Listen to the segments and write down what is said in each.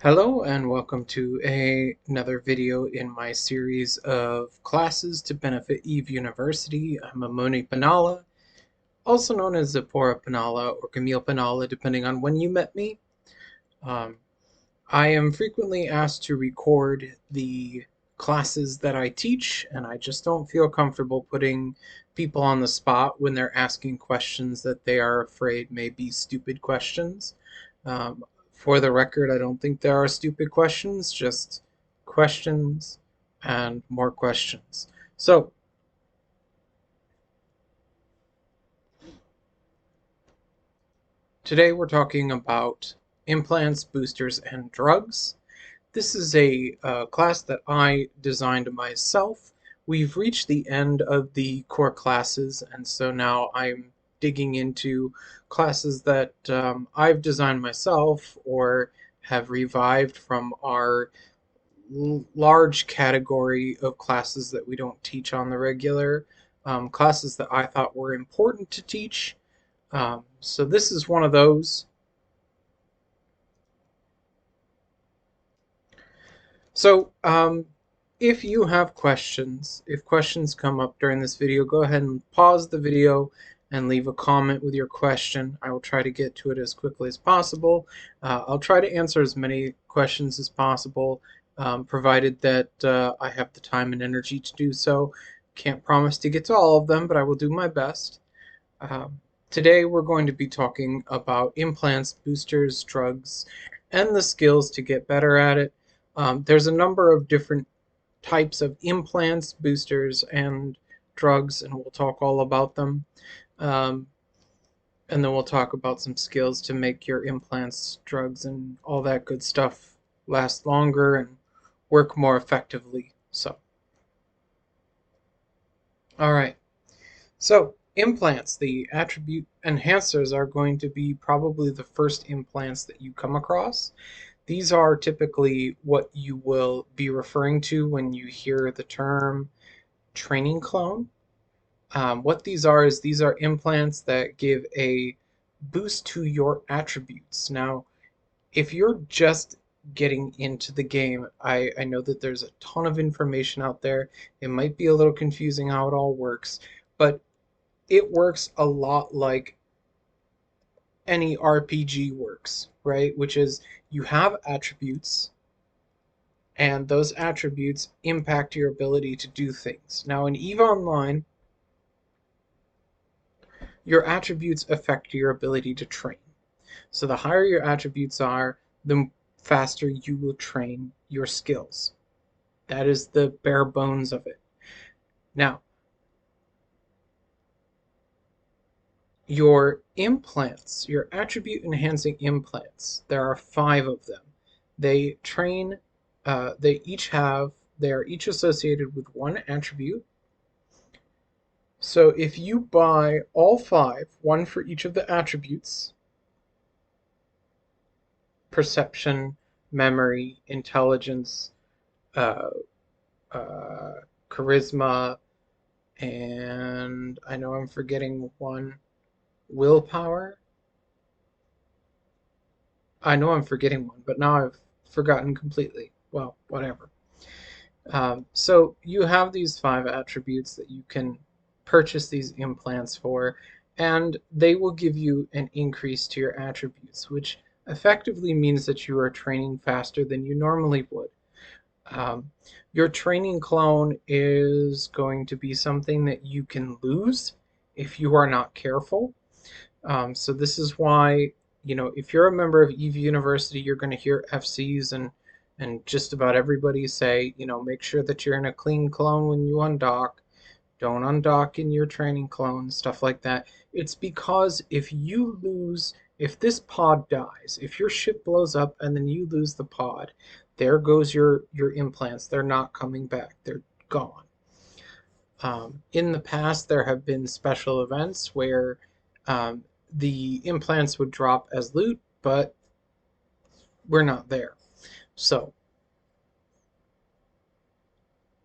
Hello and welcome to another video in my series of classes to benefit Eve University. I'm Amoni Panala, also known as Zipporah Panala or Camille Panala, depending on when you met me. I am frequently asked to record the classes that I teach, and I just don't feel comfortable putting people on the spot when they're asking questions that they are afraid may be stupid questions. For the record, I don't think there are stupid questions, just questions and more questions. So, today we're talking about implants, boosters, and drugs. This is a class that I designed myself. We've reached the end of the core classes, and so now I'm digging into classes that I've designed myself or have revived from our large category of classes that we don't teach on the regular, classes that I thought were important to teach. So this is one of those. So if you have questions, if questions come up during this video, go ahead and pause the video and leave a comment with your question. I will try to get to it as quickly as possible. I'll try to answer as many questions as possible, provided that I have the time and energy to do so. Can't promise to get to all of them, but I will do my best. Today we're going to be talking about implants, boosters, drugs, and the skills to get better at it. There's a number of different types of implants, boosters, and drugs, and we'll talk all about them. And then we'll talk about some skills to make your implants, drugs, and all that good stuff last longer and work more effectively. So, all right. So, implants, the attribute enhancers are going to be probably the first implants that you come across. These are typically what you will be referring to when you hear the term training clone. What these are is these are implants that give a boost to your attributes. Now, if you're just getting into the game, I know that there's a ton of information out there. It might be a little confusing how it all works, but it works a lot like any RPG works, right? Which is you have attributes, and those attributes impact your ability to do things. Now, in EVE Online, your attributes affect your ability to train. So the higher your attributes are, the faster you will train your skills. That is the bare bones of it. Now, your implants, your attribute enhancing implants, there are 5 of them. They train, they are each associated with one attribute. So if you buy all 5, one for each of the attributes, perception, memory, intelligence, uh, charisma, and I know I'm forgetting one, willpower. I know I'm forgetting one, but now I've forgotten completely. Well, whatever. So you have these 5 attributes that you can purchase these implants for, and they will give you an increase to your attributes, which effectively means that you are training faster than you normally would. Your training clone is going to be something that you can lose if you are not careful. So this is why, if you're a member of EVE University, you're going to hear FCs and just about everybody say, make sure that you're in a clean clone when you undock. Don't undock in your training clone, stuff like that. It's because if this pod dies, if your ship blows up and then you lose the pod, there goes your implants. They're not coming back. They're gone. In the past, there have been special events where the implants would drop as loot, but we're not there. So,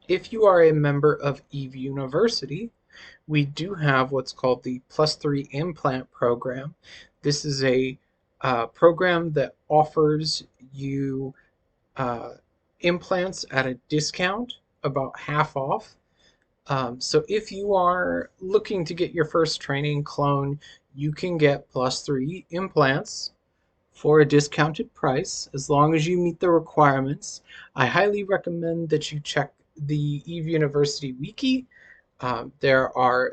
if you are a member of EVE University, we do have what's called the +3 implant program. This is a program that offers you uh, implants at a discount, about half off. So if you are looking to get your first training clone, you can get +3 implants for a discounted price as long as you meet the requirements. I highly recommend that you check the Eve University Wiki. There are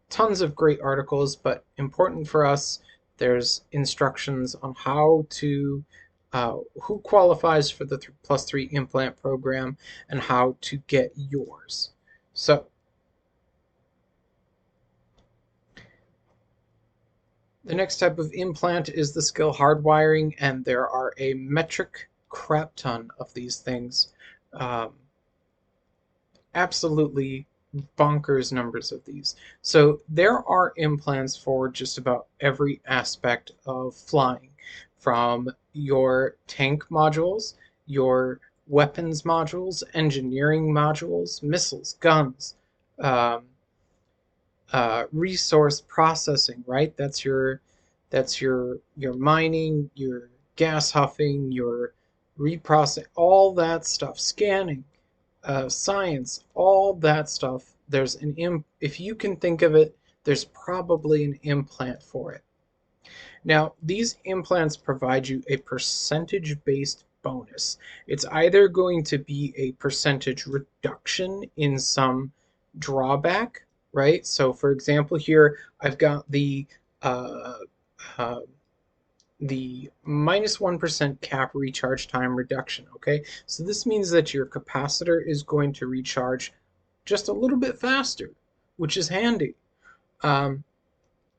tons of great articles, but important for us, there's instructions on how to who qualifies for the +3 implant program and how to get yours. So the next type of implant is the skill hardwiring, and there are a metric crap ton of these things. Um, Absolutely bonkers numbers of these. So there are implants for just about every aspect of flying, from your tank modules, your weapons modules, engineering modules, missiles, guns, um, resource processing, right? That's your mining, your gas huffing, your reprocessing, all that stuff, scanning, science, all that stuff. There's if you can think of it, there's probably an implant for it. Now, these implants provide you a percentage-based bonus. It's either going to be a percentage reduction in some drawback, right? So, for example, here I've got uh, uh, the -1% cap recharge time reduction, okay? So this means that your capacitor is going to recharge just a little bit faster, which is handy. Um,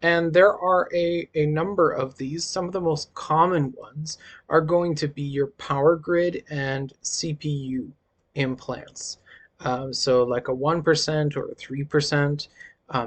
and there are a number of these. Some of the most common ones are going to be your power grid and CPU implants. So like a 1% or a 3%.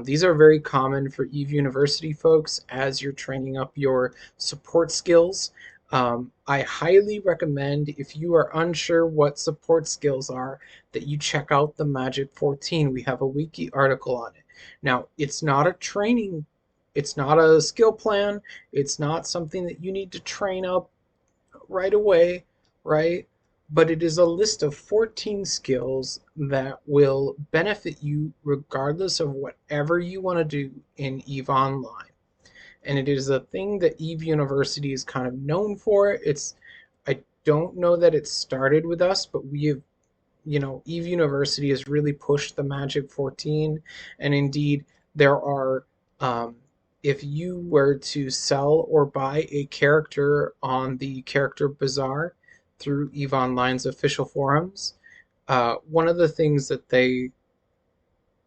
These are very common for Eve University folks as you're training up your support skills. I highly recommend, if you are unsure what support skills are, that you check out the Magic 14. We have a wiki article on it. Now, it's not a skill plan. It's not something that you need to train up right away, right? But it is a list of 14 skills that will benefit you regardless of whatever you want to do in EVE Online. And it is a thing that EVE University is kind of known for. I don't know that it started with us, but we have, Eve University has really pushed the Magic 14. And indeed, there are, um, if you were to sell or buy a character on the Character Bazaar through EVE Online's official forums, one of the things that they,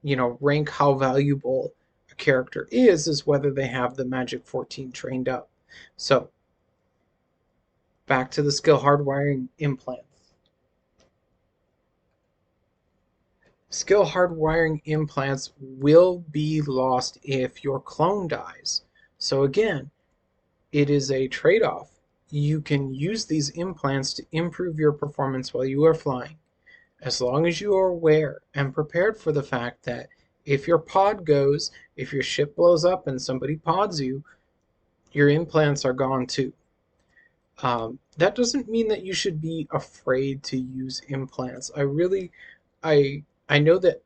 rank how valuable a character is whether they have the Magic 14 trained up. So, back to the skill hardwiring implants. Skill hardwiring implants will be lost if your clone dies. So again, it is a trade-off. You can use these implants to improve your performance while you are flying, as long as you are aware and prepared for the fact that if your pod goes, if your ship blows up and somebody pods you, your implants are gone too. That doesn't mean that you should be afraid to use implants. I know that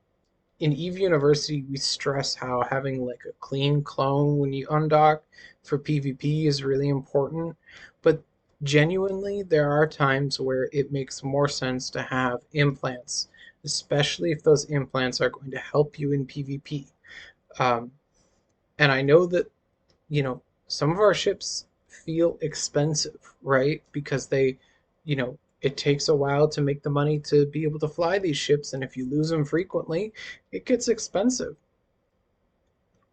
in Eve University, we stress how having like a clean clone when you undock for PvP is really important. But genuinely, there are times where it makes more sense to have implants, especially if those implants are going to help you in PvP. Um, and I know that, some of our ships feel expensive, right? Because it takes a while to make the money to be able to fly these ships, and if you lose them frequently, it gets expensive.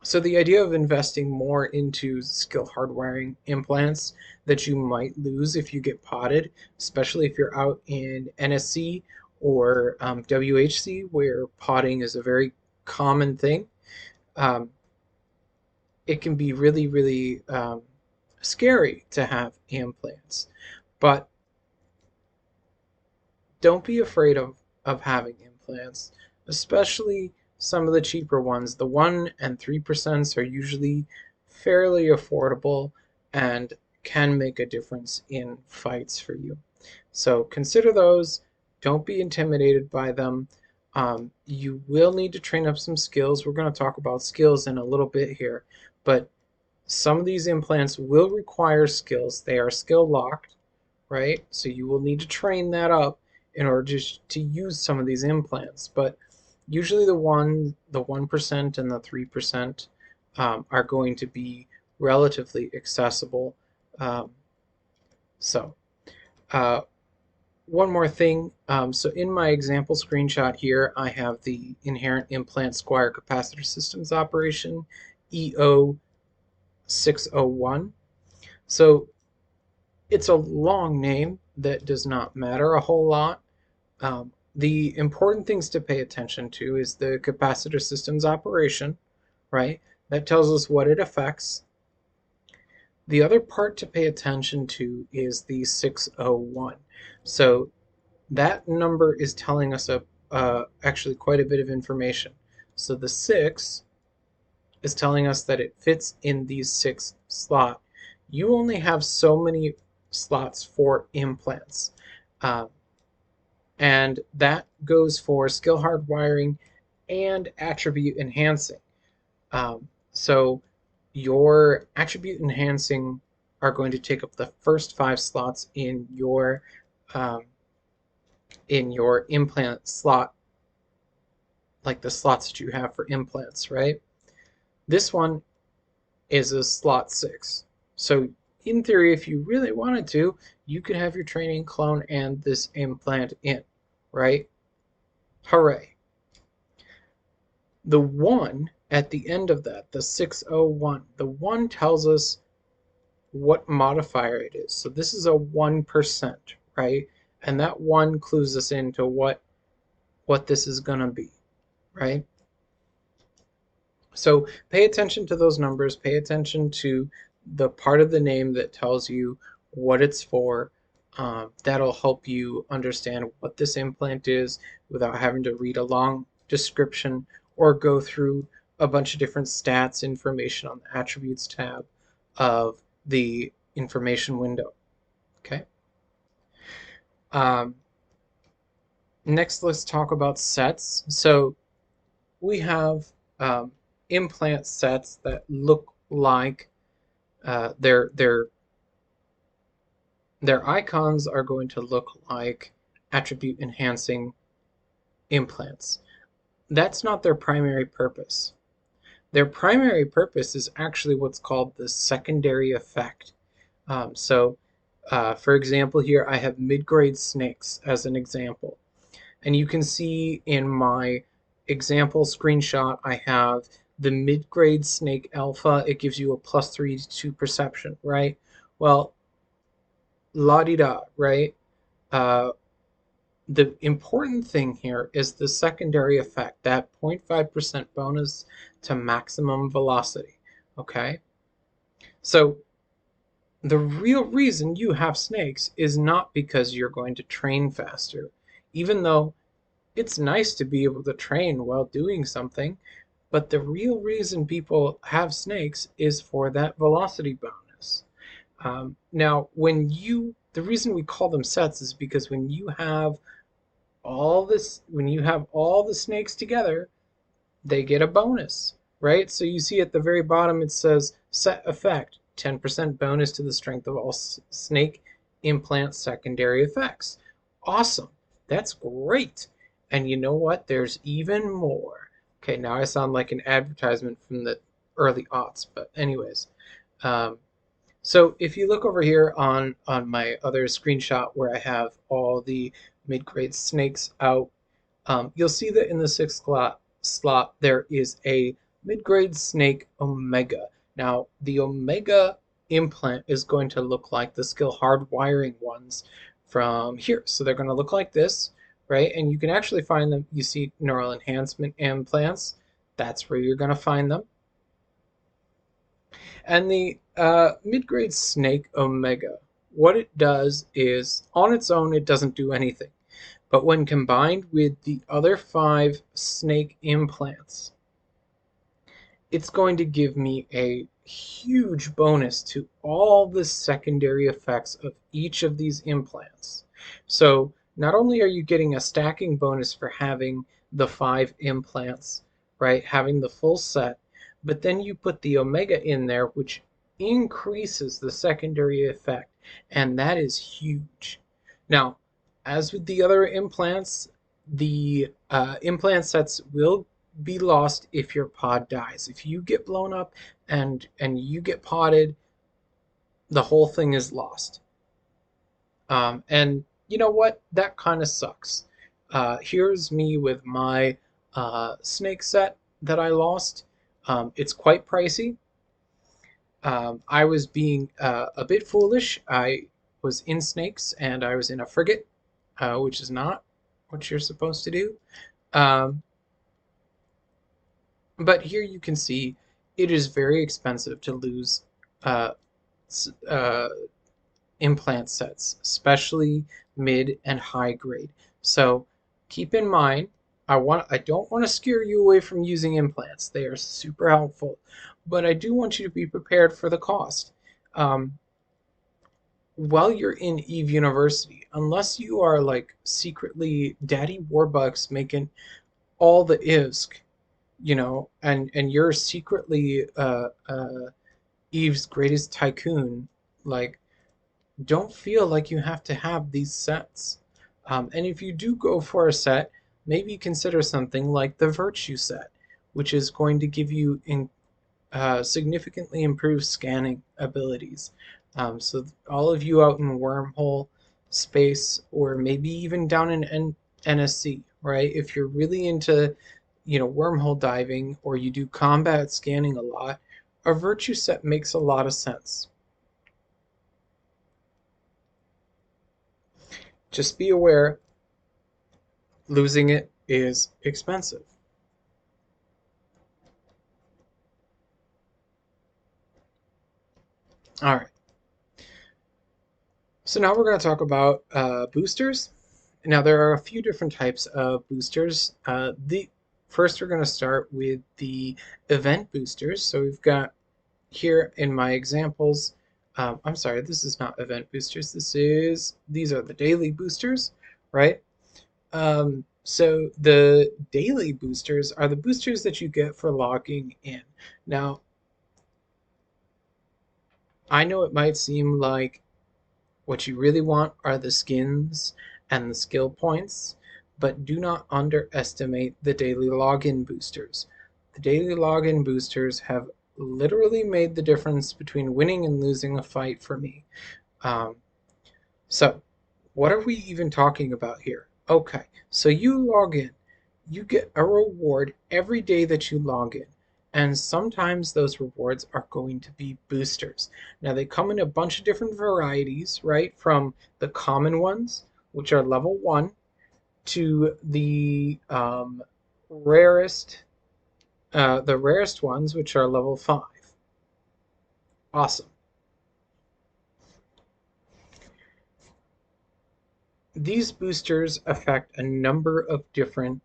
So the idea of investing more into skill hardwiring implants that you might lose if you get potted, especially if you're out in NSC or WHC, where potting is a very common thing, um, it can be really, really scary to have implants. But don't be afraid of having implants, especially some of the cheaper ones. The 1 and 3% are usually fairly affordable and can make a difference in fights for you. So consider those. Don't be intimidated by them. You will need to train up some skills. We're going to talk about skills in a little bit here, but some of these implants will require skills. They are skill locked, right? So you will need to train that up in order to use some of these implants. But usually the 1% and the 3% are going to be relatively accessible. Um, so uh, one more thing. So in my example screenshot here, I have the inherent implant Squire capacitor systems operation, EO601. So it's a long name that does not matter a whole lot. The important things to pay attention to is the capacitor systems operation, right? That tells us what it affects. The other part to pay attention to is the 601. So that number is telling us actually quite a bit of information. So the 6 is telling us that it fits in these 6 slots. You only have so many slots for implants. Uh, and that goes for skill hardwiring and attribute enhancing. So your attribute enhancing are going to take up the first 5 slots um, in your implant slot, like the slots that you have for implants, right? This one is a slot 6. So in theory, if you really wanted to, you could have your training clone and this implant in, right? Hooray. The 1 at the end of that, the 601, the 1 tells us what modifier it is. So this is a 1%, right? And that 1 clues us into what this is going to be, right? So pay attention to those numbers, pay attention to the part of the name that tells you what it's for. That'll help you understand what this implant is without having to read a long description or go through a bunch of different stats information on the attributes tab of the information window. Okay. Um, Next, let's talk about sets. So we have implant sets that look like their icons are going to look like attribute enhancing implants. That's not their primary purpose. Their primary purpose is actually what's called the secondary effect. For example, here I have mid-grade snakes as an example. And you can see in my example screenshot, I have the mid-grade snake alpha. It gives you a +3 to perception, right? Well, la-di-da, right? Uh, the important thing here is the secondary effect, that 0.5% bonus to maximum velocity, okay? So the real reason you have snakes is not because you're going to train faster, even though it's nice to be able to train while doing something, but the real reason people have snakes is for that velocity bonus. Now, the reason we call them sets is because when you have all the snakes together, they get a bonus, right? So you see at the very bottom it says set effect, 10% bonus to the strength of all snake implant secondary effects. Awesome. That's great. And you know what? There's even more. Okay, now I sound like an advertisement from the early aughts, but anyways. Um, so if you look over here on my other screenshot where I have all the mid-grade snakes out, you'll see that in the 6th slot there is a mid-grade snake Omega. Now the Omega implant is going to look like the skill hardwiring ones from here. So they're going to look like this, right? And you can actually find them. You see neural enhancement implants. That's where you're going to find them. And the mid-grade snake Omega, what it does is, on its own, it doesn't do anything. But when combined with the other 5 snake implants, it's going to give me a huge bonus to all the secondary effects of each of these implants. So not only are you getting a stacking bonus for having the 5 implants, right, having the full set, but then you put the omega in there, which increases the secondary effect, and that is huge. Now, as with the other implants, the implant sets will be lost if your pod dies. If you get blown up and you get potted, the whole thing is lost. And you know what? That kind of sucks. Here's me with my snake set that I lost. It's quite pricey. I was being a bit foolish. I was in snakes and I was in a frigate, which is not what you're supposed to do. Um, but here you can see it is very expensive to lose uh, uh, implant sets, especially mid and high grade. So keep in mind, I don't want to scare you away from using implants. They are super helpful, but I do want you to be prepared for the cost. Um, while you're in Eve University, unless you are like secretly Daddy Warbucks making all the IVSC, and you're secretly Eve's greatest tycoon, like don't feel like you have to have these sets. And if you do go for a set, maybe consider something like the Virtue set, which is going to give you significantly improved scanning abilities. So all of you out in wormhole space, or maybe even down in NSC, right? If you're really into, wormhole diving, or you do combat scanning a lot, a Virtue set makes a lot of sense. Just be aware, losing it is expensive. All right. So now we're going to talk about boosters. Now there are a few different types of boosters. The first we're going to start with the event boosters. So we've got here in my examples. I'm sorry, this is not event boosters. These are the daily boosters, right? So the daily boosters are the boosters that you get for logging in. Now, I know it might seem like what you really want are the skins and the skill points, but do not underestimate the daily login boosters. The daily login boosters have literally made the difference between winning and losing a fight for me. Um, so, what are we even talking about here? Okay, so you log in. You get a reward every day that you log in. And sometimes those rewards are going to be boosters. Now, they come in a bunch of different varieties, right? From the common ones, which are level 1, to rarest, the rarest ones, which are level 5. Awesome. These boosters affect a number of different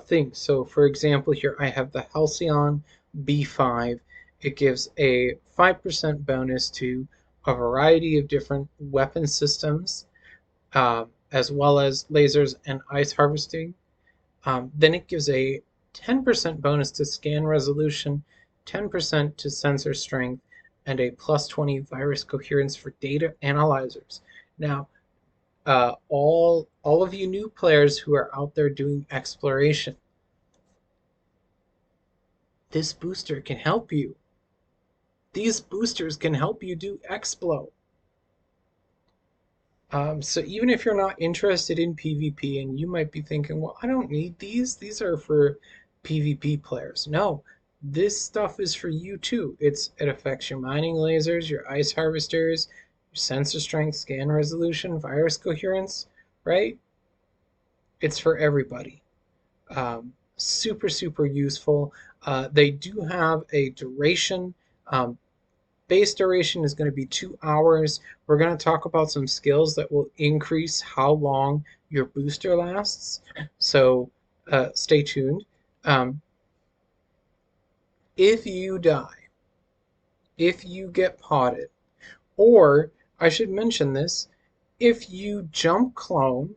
things. So for example, here I have the Halcyon B5. It gives a 5% bonus to a variety of different weapon systems, as well as lasers and ice harvesting. Then it gives a 10% bonus to scan resolution, 10% to sensor strength, and a plus 20 virus coherence for data analyzers. Now, all of you new players who are out there doing exploration, this booster can help you. These boosters can help you do explo. So even if you're not interested in PvP and you might be thinking, well, I don't need these are for PvP players. No, this stuff is for you too. It affects your mining lasers, your ice harvesters, your sensor strength, scan resolution, virus coherence, right? It's for everybody. Super, super useful. They do have a duration. Um, Base duration is going to be 2 hours. We're going to talk about some skills that will increase how long your booster lasts. So stay tuned. Um, if you die, if you get potted, or I should mention this, if you jump clone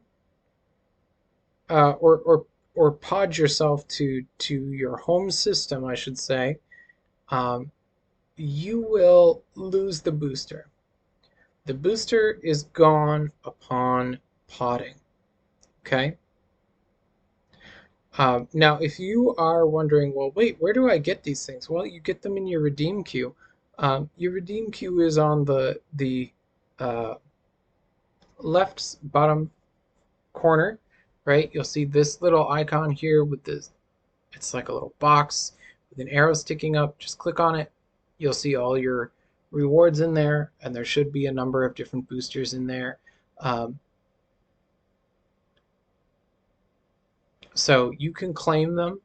or pod yourself to your home system, I should say, um, you will lose the booster. The booster is gone upon podding. Okay. Now, if you are wondering, well, wait, where do I get these things? Well, you get them in your redeem queue. Your redeem queue is on the uh, left bottom corner, right? You'll see this little icon here with this. It's like a little box with an arrow sticking up. Just click on it. You'll see all your rewards in there, and there should be a number of different boosters in there. Um, So you can claim them.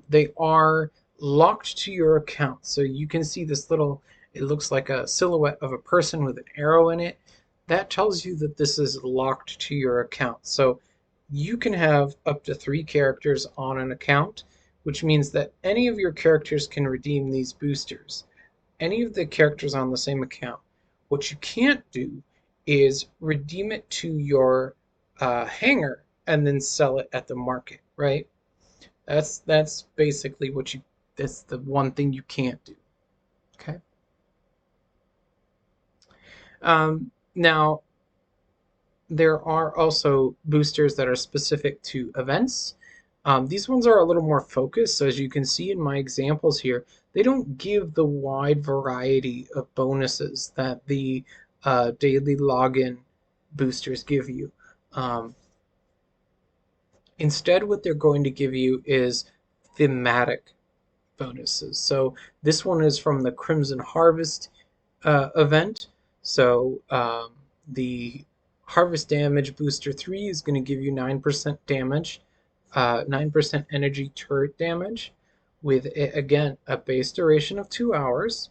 They are locked to your account. So you can see this little, it looks like a silhouette of a person with an arrow in it. That tells you that this is locked to your account. So you can have up to 3 characters on an account, which means that any of your characters can redeem these boosters. Any of the characters on the same account. What you can't do is redeem it to your hangar and then sell it at the market, right? That's basically what you. That's the one thing you can't do. Okay. Now there are also boosters that are specific to events. These ones are a little more focused, so as you can see in my examples here, they don't give the wide variety of bonuses that the daily login boosters give you. Um, Instead, what they're going to give you is thematic bonuses. So this one is from the Crimson Harvest event. So the Harvest Damage Booster 3 is going to give you 9% damage, 9% energy turret damage, with, again, a base duration of 2 hours.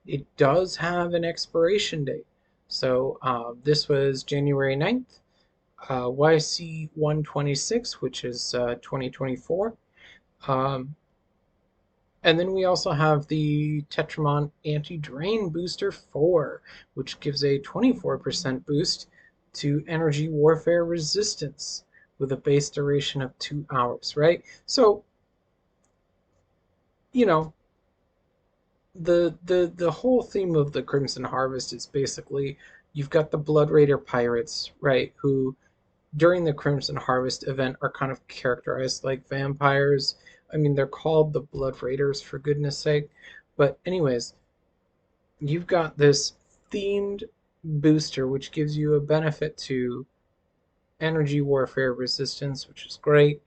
It does have an expiration date. So this was January 9th, YC 126, which is 2024. And then we also have the Tetramon Anti-Drain Booster 4, which gives a 24% boost to energy warfare resistance with a base duration of 2 hours, right? So, you know, the whole theme of the Crimson Harvest is basically you've got the Blood Raider pirates, right, who during the Crimson Harvest event are kind of characterized like vampires. I mean, they're called the Blood Raiders, for goodness sake. But anyways, you've got this themed booster which gives you a benefit to energy warfare resistance, which is great.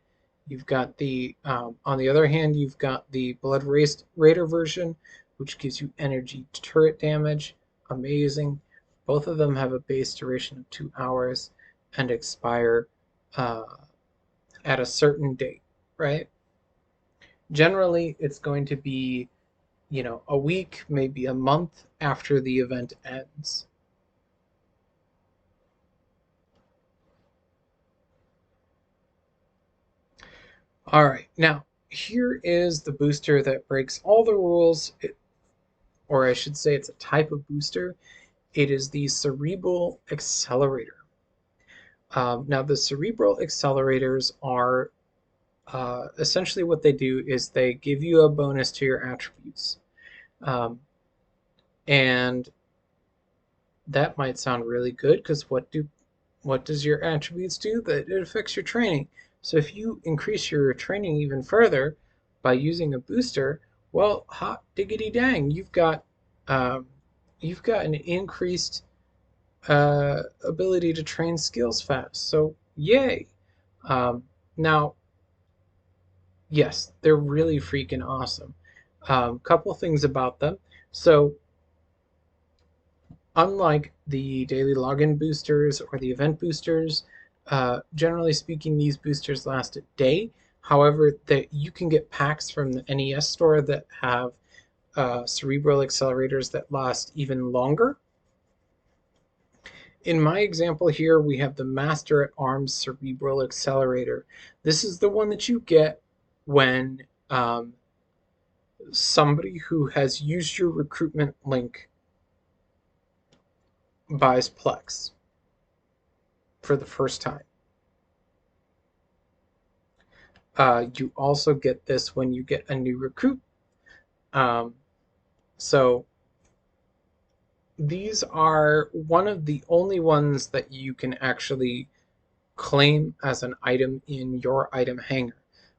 You've got the, on the other hand, you've got the Blood Raider version, which gives you energy turret damage. Amazing. Both of them have a base duration of 2 hours and expire uh, at a certain date, right? Generally, it's going to be, a week, maybe a month after the event ends. All right, now here is the booster that breaks all the rules, or I should say it's a type of booster. It is the Cerebral Accelerator. Now, the Cerebral Accelerators are essentially what they do is they give you a bonus to your attributes. Um, and that might sound really good because what does your attributes do? That it affects your training. So if you increase your training even further by using a booster, well, hot diggity dang, um, you've got an increased ability to train skills fast. So yay! Now, yes, they're really freaking awesome. Couple things about them. So unlike the daily login boosters or the event boosters, generally speaking, these boosters last a day. However, that you can get packs from the NES store that have cerebral accelerators that last even longer. In my example here, we have the Master at Arms Cerebral Accelerator. This is the one that you get when somebody who has used your recruitment link buys Plex. for the first time. You also get this when you get a new recruit. Um, so these are one of the only ones that you can actually claim as an item in your item hanger.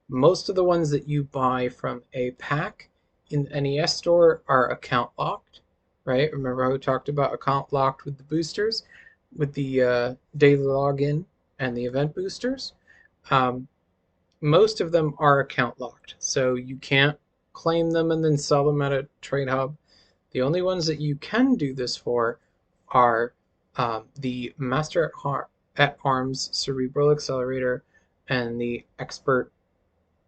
Most of the ones that you buy from a pack in the NES store are account locked, right? Remember how we talked about account locked with the boosters, with the daily login and the event boosters? Um, most of them are account locked, so you can't claim them and then sell them at a trade hub. The only ones that you can do this for are the Master at Arms Cerebral Accelerator and the Expert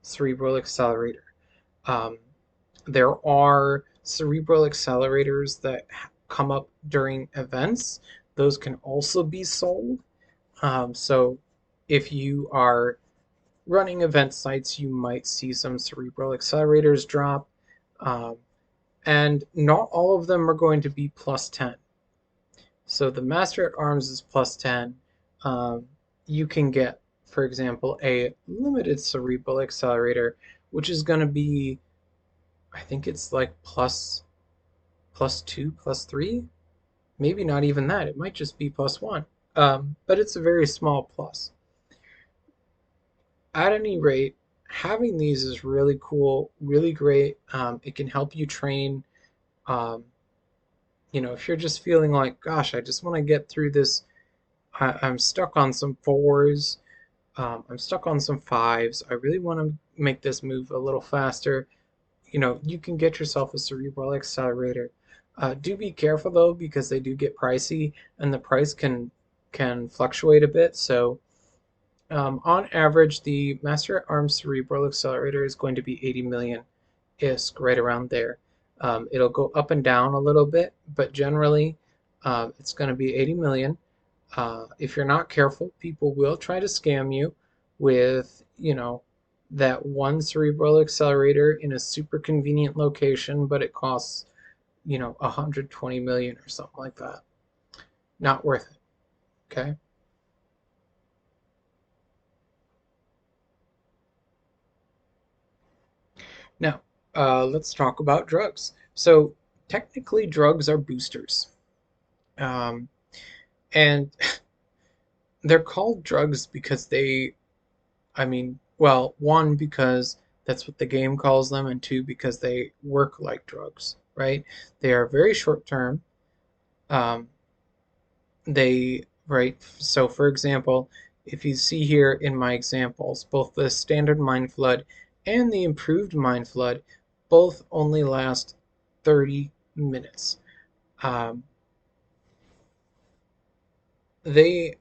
Cerebral Accelerator. Um, there are Cerebral Accelerators that come up during events. Those can also be sold. So if you are running event sites, you might see some Cerebral Accelerators drop. Um, and not all of them are going to be plus 10. So the Master at Arms is plus 10. You can get, for example, a limited Cerebral Accelerator, which is going to be, I think it's like plus 2, plus 3. Maybe not even that. It might just be plus 1. But it's a very small plus. At any rate, having these is really cool, really great. It can help you train. If you're just feeling like, gosh, I just want to get through this. I'm stuck on some fours. I'm stuck on some fives. I really want to make this move a little faster. You can get yourself a Cerebral Accelerator. Do be careful though, because they do get pricey, and the price can fluctuate a bit. So, on average, the Master at Arms Cerebral Accelerator is going to be 80 million ISK, right around there. It'll go up and down a little bit, but generally, it's going to be 80 million. If you're not careful, people will try to scam you with, that one Cerebral Accelerator in a super convenient location, but it costs, 120 million or something like that. Not worth it. Okay. Now, let's talk about drugs. So, technically, drugs are boosters. Um, and they're called drugs because well, one, because that's what the game calls them, and two, because they work like drugs, right? They are very short term. Um, right? So, for example, if you see here in my examples, both the standard Mind Flood and the improved Mind Flood both only last 30 minutes. Um, they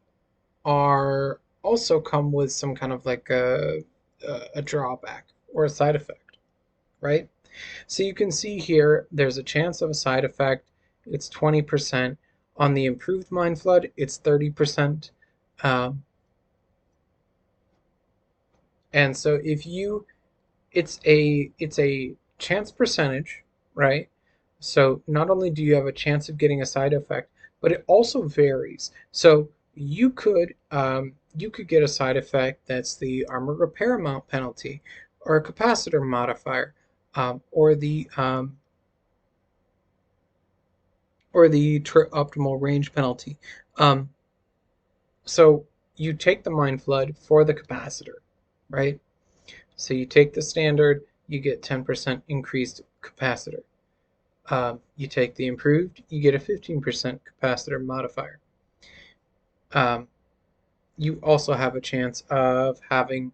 are also come with some kind of like a drawback or a side effect, right? So you can see here there's a chance of a side effect. It's 20%. On the improved Mind Flood, it's 30%. Um, and so if you it's a chance percentage, right? So not only do you have a chance of getting a side effect, but it also varies. So you could get a side effect that's the armor repair amount penalty, or a capacitor modifier, or the optimal range penalty. Um, so you take the Mind Flood for the capacitor, right? So you take the standard, you get 10% increased capacitor. You take the improved, you get a 15% capacitor modifier. Um, you also have a chance of having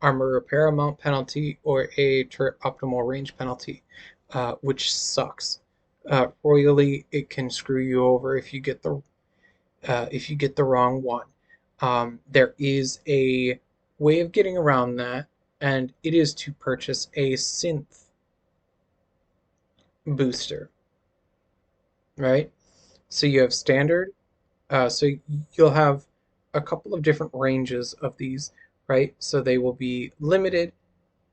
armor repair amount penalty or a turret optimal range penalty, which sucks. Royally, it can screw you over if you get the wrong one. There is a way of getting around that, and it is to purchase a synth booster, right? So you have standard. So you'll have a couple of different ranges of these, right? So they will be limited,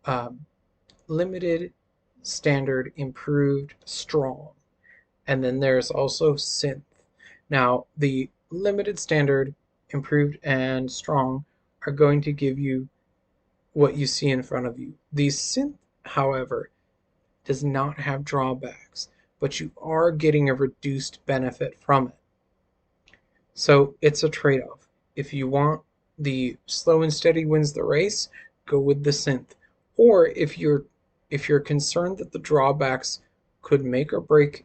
um, limited, standard, improved, strong, and then there's also synth. Now the limited standard improved, and strong are going to give you what you see in front of you. The synth, however, does not have drawbacks, but you are getting a reduced benefit from it. So it's a trade-off. If you want the slow and steady wins the race, go with the synth. Or if you're concerned that the drawbacks could make or break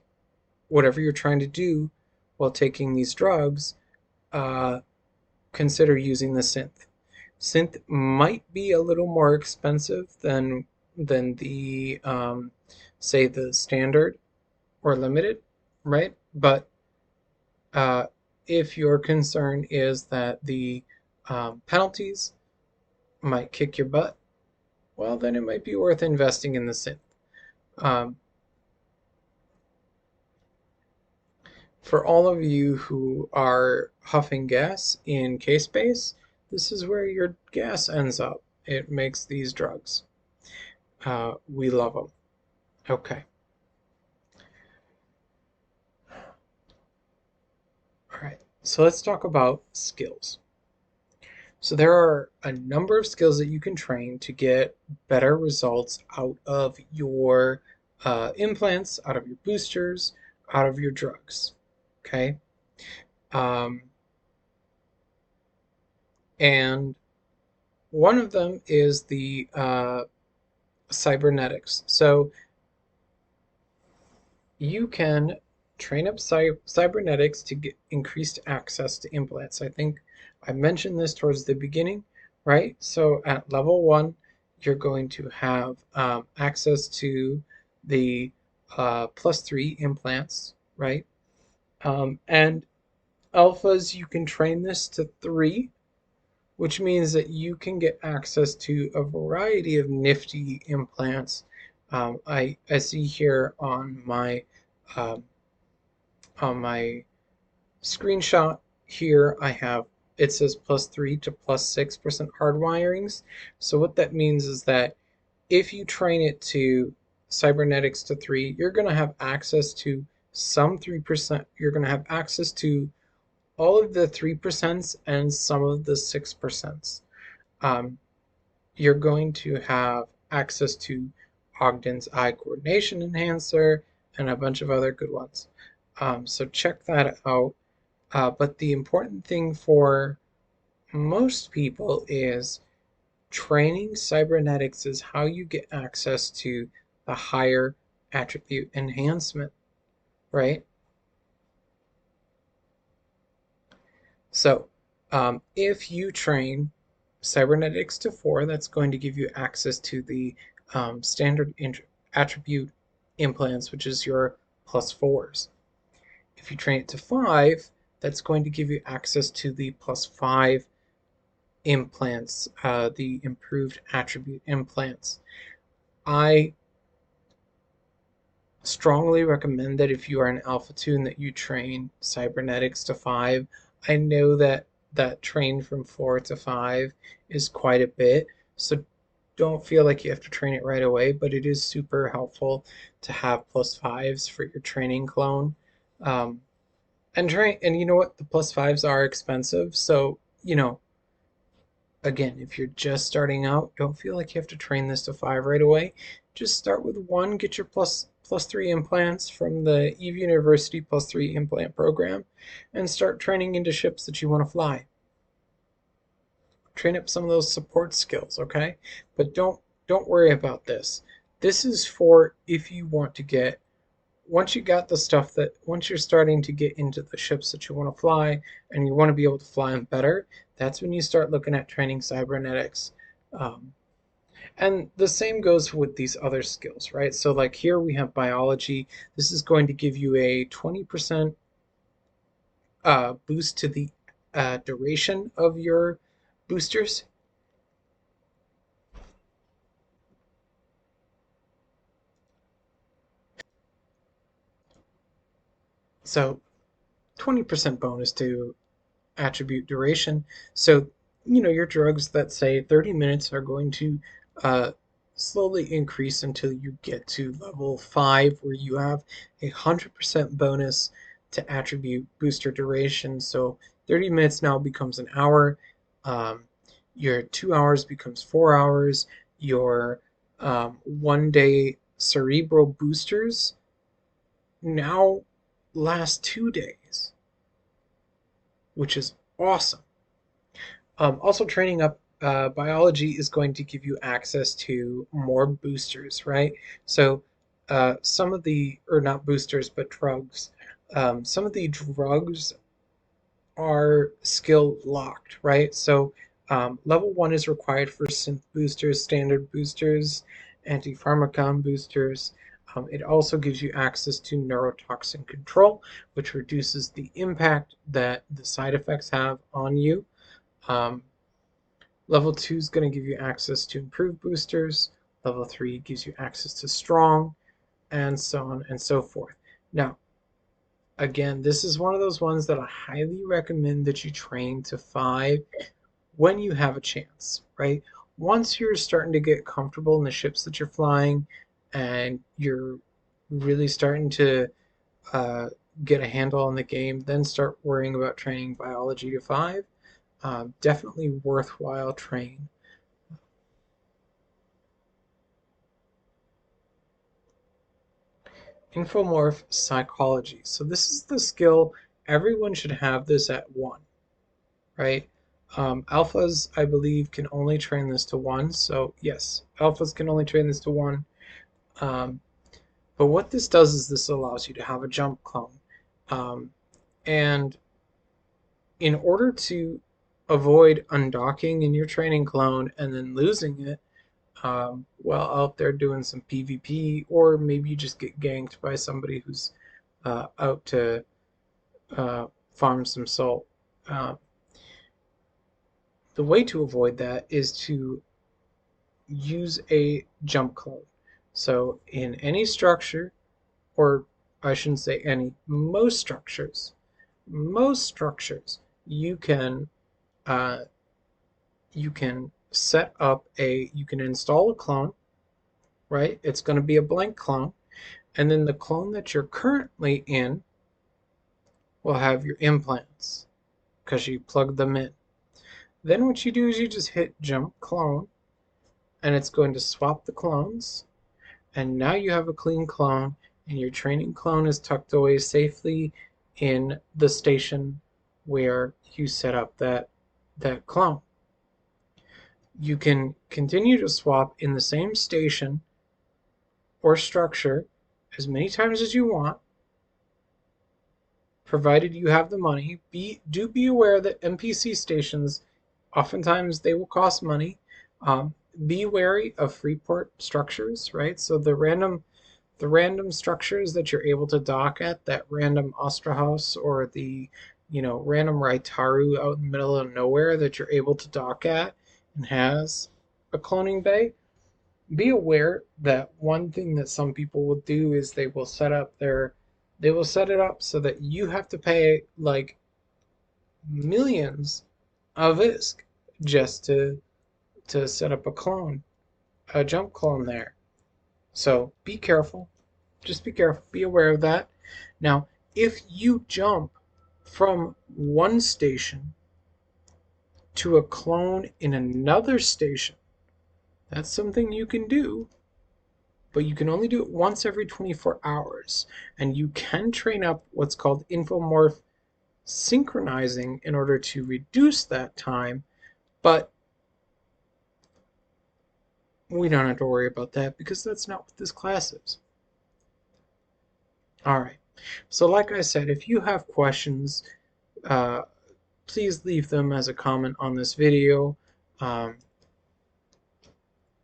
whatever you're trying to do while taking these drugs, uh, consider using the synth. Synth might be a little more expensive than the say the standard or limited, right? But uh, if your concern is that the penalties might kick your butt, well, then it might be worth investing in the synth. Um, for all of you who are huffing gas in K-Space, this is where your gas ends up. It makes these drugs. We love them. Okay. All right. So let's talk about skills. So there are a number of skills that you can train to get better results out of your implants, out of your boosters, out of your drugs. Okay. Um, and one of them is the cybernetics. So you can train up cybernetics to get increased access to implants. I think I mentioned this towards the beginning, right? So at level 1, you're going to have access to the +3 implants, right? And alphas, you can train this to 3, which means that you can get access to a variety of nifty implants. I see here um, on my screenshot here, I have it says +3 to +6% hardwirings. So what that means is that if you train it to cybernetics to 3, you're going to have access to some 3%. You're going to have access to all of the 3% and some of the 6%. Um, you're going to have access to Ogden's eye coordination enhancer and a bunch of other good ones. So check that out. But the important thing for most people is training cybernetics is how you get access to the higher attribute enhancement, right? So if you train cybernetics to 4, that's going to give you access to the standard attribute implants, which is your +4s. If you train it to 5, that's going to give you access to the +5 implants, the improved attribute implants. I strongly recommend that if you are an alpha tune that you train cybernetics to 5. I know that train from 4 to 5 is quite a bit, so don't feel like you have to train it right away, but it is super helpful to have +5s for your training clone. Um, and you know what? The +5s are expensive, so again, if you're just starting out, don't feel like you have to train this to 5 right away. Just start with 1, get your +3 implants from the Eve University +3 implant program, and start training into ships that you want to fly. Train up some of those support skills, okay? But don't worry about this. This is for if you want to get once you got the stuff that once you're starting to get into the ships that you want to fly and you want to be able to fly them better, that's when you start looking at training cybernetics. Um, and the same goes with these other skills, right? So like here we have biology. This is going to give you a 20% boost to the duration of your boosters. So 20% bonus to attribute duration. So, your drugs that say 30 minutes are going to uh, slowly increase until you get to level 5, where you have 100% bonus to attribute booster duration. So 30 minutes now becomes an hour. Your 2 hours becomes 4 hours. Your 1 day cerebral boosters now last 2 days, which is awesome. Also, training up biology is going to give you access to more boosters, right? So, some of the, or not boosters, but drugs. Some of the drugs are skill locked, right? So, level 1 is required for synth boosters, standard boosters, anti-pharmacon boosters. It also gives you access to neurotoxin control, which reduces the impact that the side effects have on you. Um, Level 2 is going to give you access to improved boosters. Level 3 gives you access to strong, and so on and so forth. Now, again, this is one of those ones that I highly recommend that you train to 5 when you have a chance, right? Once you're starting to get comfortable in the ships that you're flying and you're really starting to uh, get a handle on the game, then start worrying about training biology to 5. Definitely worthwhile train. Infomorph psychology. So this is the skill, everyone should have this at 1, right? Alphas, I believe, can only train this to 1. So yes, alphas can only train this to 1. Um, but what this does is this allows you to have a jump clone. And in order to avoid undocking in your training clone and then losing it, while out there doing some PvP, or maybe you just get ganked by somebody who's out to farm some salt. Uh, the way to avoid that is to use a jump clone. So in any structure, or I shouldn't say any, most structures, you can uh, set up you can install a clone, right? It's going to be a blank clone, and then the clone that you're currently in will have your implants because you plug them in. Then what you do is you just hit jump clone, and it's going to swap the clones, and now you have a clean clone, and your training clone is tucked away safely in the station where you set up that clone. You can continue to swap in the same station or structure as many times as you want, provided you have the money. Do be aware that NPC stations, oftentimes they will cost money. Be wary of Freeport structures, right? So the random structures that you're able to dock at, that random Ostra House or the random Raitaru out in the middle of nowhere that you're able to dock at and has a cloning bay. Be aware that one thing that some people will do is they will set it up so that you have to pay like millions of ISK just to set up a jump clone there. So be careful. Just be careful. Be aware of that. Now, if you jump from one station to a clone in another station, that's something you can do, but you can only do it once every 24 hours. And you can train up what's called infomorph synchronizing in order to reduce that time, but we don't have to worry about that because that's not what this class is. Alright, so like I said, if you have questions, uh, please leave them as a comment on this video.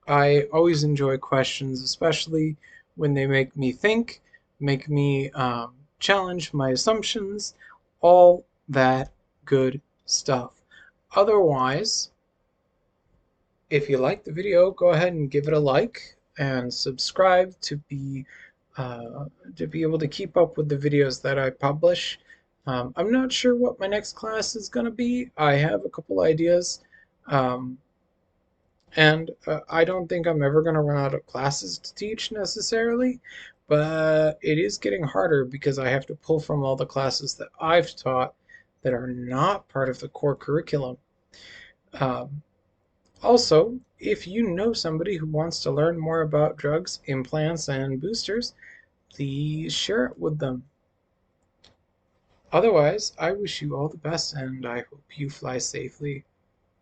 I always enjoy questions, especially when they make me think, make me challenge my assumptions, all that good stuff. Otherwise, if you like the video, go ahead and give it a like and subscribe to be able to keep up with the videos that I publish. I'm not sure what my next class is going to be. I have a couple ideas. And I don't think I'm ever going to run out of classes to teach necessarily, but it is getting harder because I have to pull from all the classes that I've taught that are not part of the core curriculum. Um, Also, if you know somebody who wants to learn more about drugs, implants, and boosters, please share it with them. Otherwise, I wish you all the best and I hope you fly safely.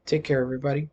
Take care, everybody.